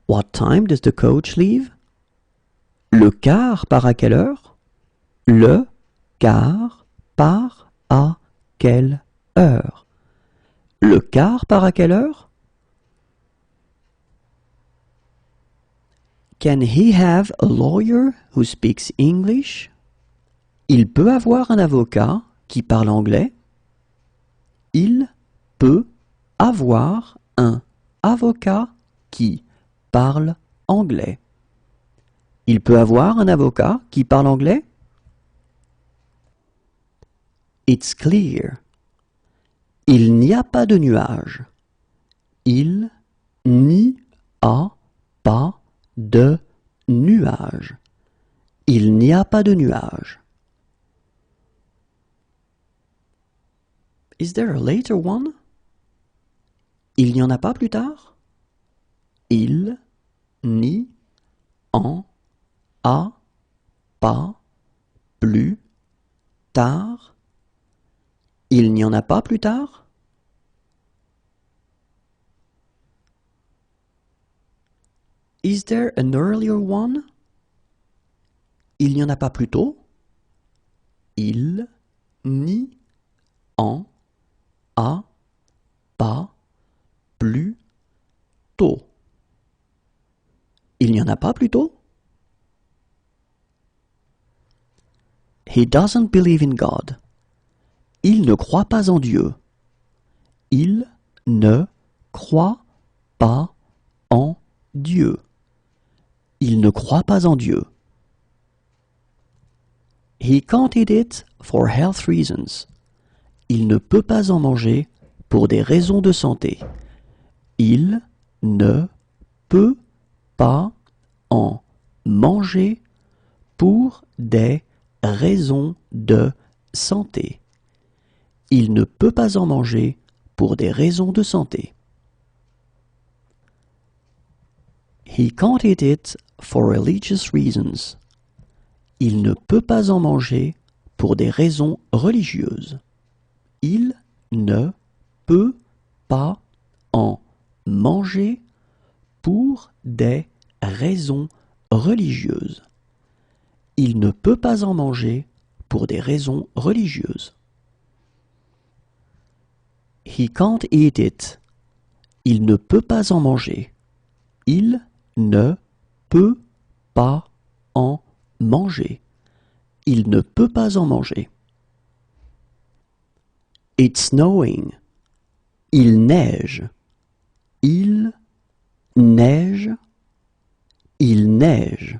What time does the coach leave? Le car part à quelle heure? Le car part à quelle heure? Le car part à quelle heure? Can he have a lawyer who speaks English? Il peut avoir un avocat qui parle anglais? Il peut avoir un avocat qui parle anglais. Il peut avoir un avocat qui parle anglais? It's clear. Il n'y a pas de nuages. Il n'y a pas de nuages. Il n'y a pas de nuages. Is there a later one? Il n'y en a pas plus tard? Il n'y en a pas plus tard? Il n'y en a pas plus tard? Is there an earlier one? Il n'y en a pas plus tôt? Il n'y en a pas plus tôt. Il n'y en a pas plus tôt? He doesn't believe in God. Il ne croit pas en Dieu. Il ne croit pas en Dieu. Il ne croit pas en Dieu. He can't eat it for health reasons. Il ne peut pas en manger pour des raisons de santé. Il ne peut pas en manger pour des raisons de santé. Il ne peut pas en manger pour des raisons de santé. He can't eat it for religious reasons. Il ne peut pas en manger pour des raisons religieuses. Il ne peut pas en manger pour des raisons religieuses. Il ne peut pas en manger pour des raisons religieuses. He can't eat it. Il ne peut pas en manger. Il ne peut pas en manger. Il ne peut pas en manger. It's snowing. Il neige. Il neige. Il neige.